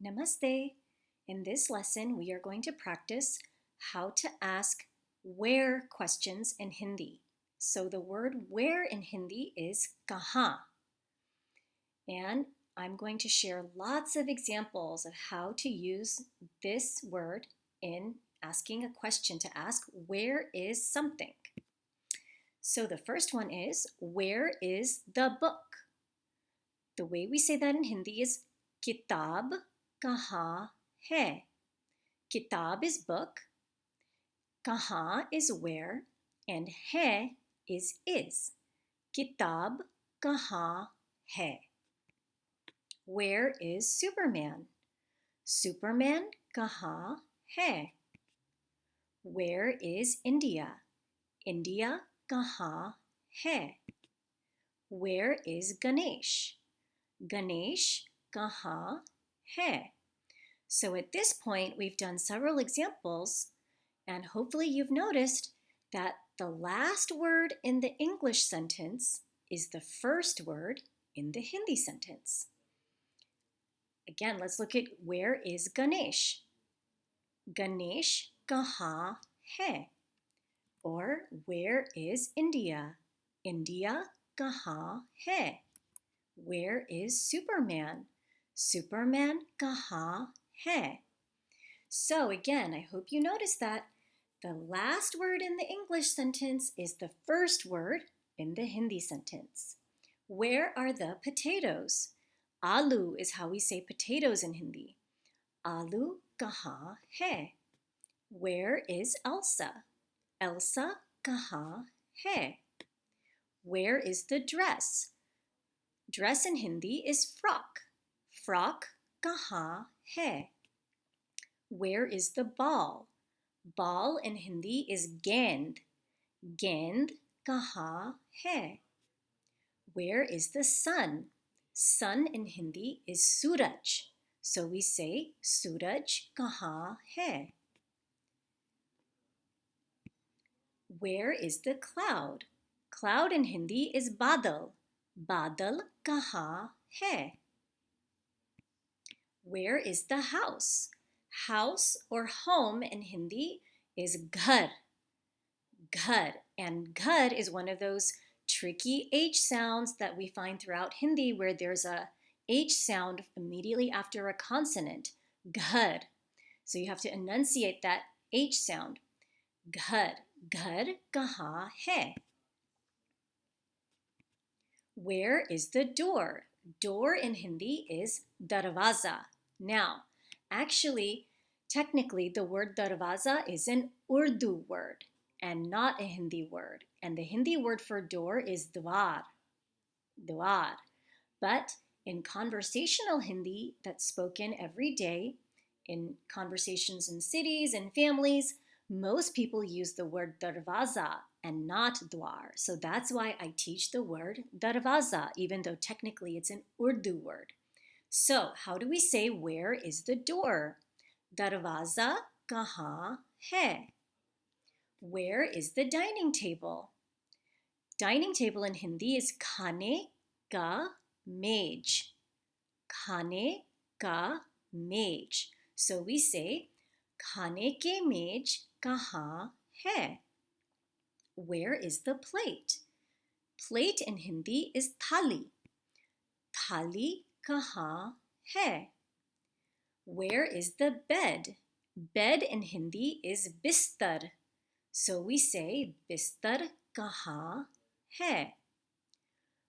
Namaste. In this lesson, we are going to practice how to ask where questions in Hindi. So the word where in Hindi is kahaan. And I'm going to share lots of examples of how to use this word in asking a question to ask where is something. So the first one is, where is the book? The way we say that in Hindi is kitab kahaan hai. Kitab is book, kahaan is where, and hai is. Kitab kahaan hai. Where is Superman? Superman kahaan hai. Where is India? India kahaan hai. Where is Ganesh? Ganesh kahaan hai. So at this point, we've done several examples, and hopefully you've noticed that the last word in the English sentence is the first word in the Hindi sentence. Again, let's look at where is Ganesh. Ganesh kahaan hai? Or where is India? India kahaan hai? Where is Superman? Superman kahaan hai? So again, I hope you noticed that the last word in the English sentence is the first word in the Hindi sentence. Where are the potatoes? Aloo is how we say potatoes in Hindi. Aloo kahaan hai? Where is Elsa? Elsa kahaan hai? Where is the dress? Dress in Hindi is frock. Frock kahaan hai? Where is the ball? Ball in Hindi is gend. Gend kahaan hai? Where is the sun? Sun in Hindi is suraj. So we say suraj kahaan hai? Where is the cloud? Cloud in Hindi is badal. Badal kahaan hai? Where is the house? House or home in Hindi is ghar. Ghar. And ghar is one of those tricky H sounds that we find throughout Hindi where there's a H sound immediately after a consonant. Ghar. So you have to enunciate that H sound. Ghar. Ghar kahaan hai? Where is the door? Door in Hindi is Darwaaza. Now, actually, technically, the word Darwaaza is an Urdu word and not a Hindi word. And the Hindi word for door is dwar. Dwar. But in conversational Hindi that's spoken every day, in conversations in cities and families, most people use the word darwaza and not dwar. So that's why I teach the word darwaza, even though technically it's an Urdu word. So how do we say where is the door? Darwaza kahaan hai? Where is the dining table? Dining table in Hindi is khane ka mej. Khane ka mej. So we say khane ke mej kahaan hai? Where is the plate? Plate in Hindi is thali. Thali kahaan hai? Where is the bed? Bed in Hindi is bisthar. So we say bisthar kahaan hai?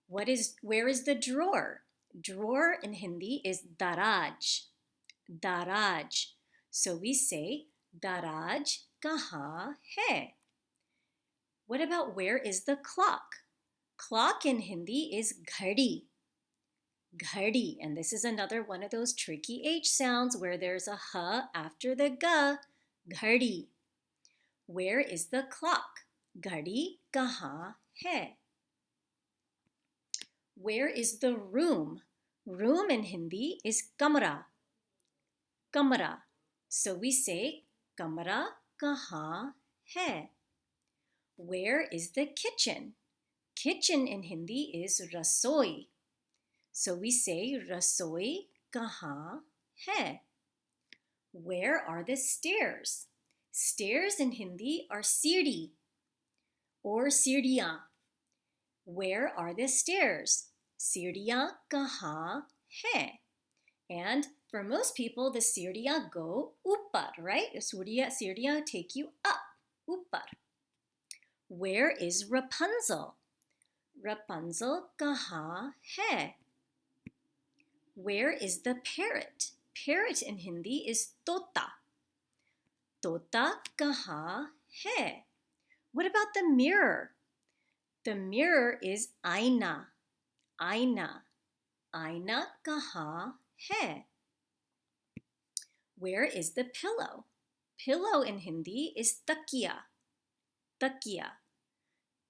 Where is the drawer? Drawer in Hindi is daraj. Daraj. So we say daraj kahaan hai? What about where is the clock? Clock in Hindi is Ghardee. Ghardee. And this is another one of those tricky H sounds where there's a h after the g. Ghardee. Where is the clock? Ghardee kahaan hai? Where is the room? Room in Hindi is Kumra. Kumra. So we say Kumra kahaan hai? Where is the kitchen? Kitchen in Hindi is Rasoi. So we say Rasoi kahaan hai. Where are the stairs? Stairs in Hindi are Seerdi or Seerdeeyan. Where are the stairs? Seerdeeyan kahaan hai. And for most people, the Seerdeeyan go upar, right? The Seerdeeyan take you up, upar. Where is Rapunzel? Rapunzel kahaan hai. Where is the parrot? Parrot in Hindi is tota. Tota kahaan hai. What about the mirror? The mirror is aina. Aina. Aina kahaan hai. Where is the pillow? Pillow in Hindi is takiya. Takiya.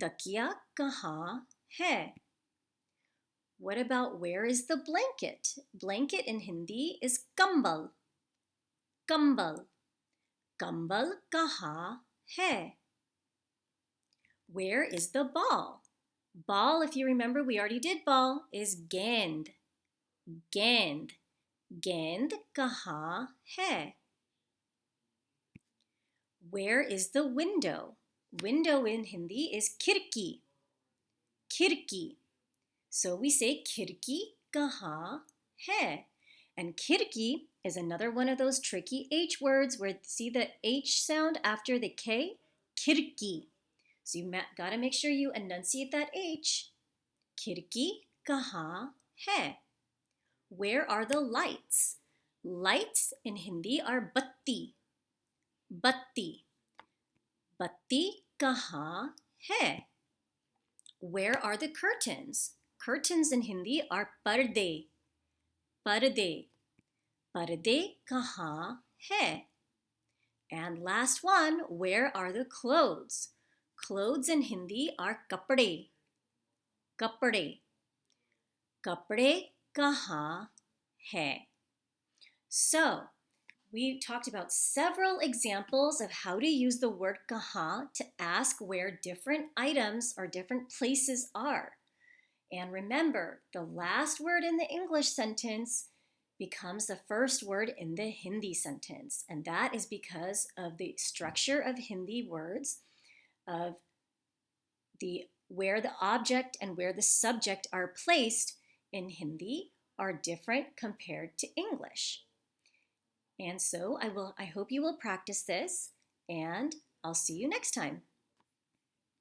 Takiya kahaan hai. What about where is the blanket? Blanket in Hindi is kambal. Kambal. Kambal kahaan hai. Where is the ball? Ball, if you remember, we already did ball, is gend. Gend. Gend kahaan hai. Where is the window? Window in Hindi is khirki. Khirki. So we say khirki kahaan hai. And khirki is another one of those tricky H words where see the H sound after the K? Khirki. So you gotta make sure you enunciate that H. Khirki kahaan hai. Where are the lights? Lights in Hindi are batti. Batti. Batti kahaan hai. Where are the curtains? Curtains in Hindi are parday. Parday. Parday kahaan hai. And last one, where are the clothes? Clothes in Hindi are kapde. Kapde. Kapde kahaan hai. So, we talked about several examples of how to use the word kahaan to ask where different items or different places are. And remember, the last word in the English sentence becomes the first word in the Hindi sentence. And that is because of the structure of Hindi words, of where the object and where the subject are placed in Hindi are different compared to English. And so I hope you will practice this, and I'll see you next time.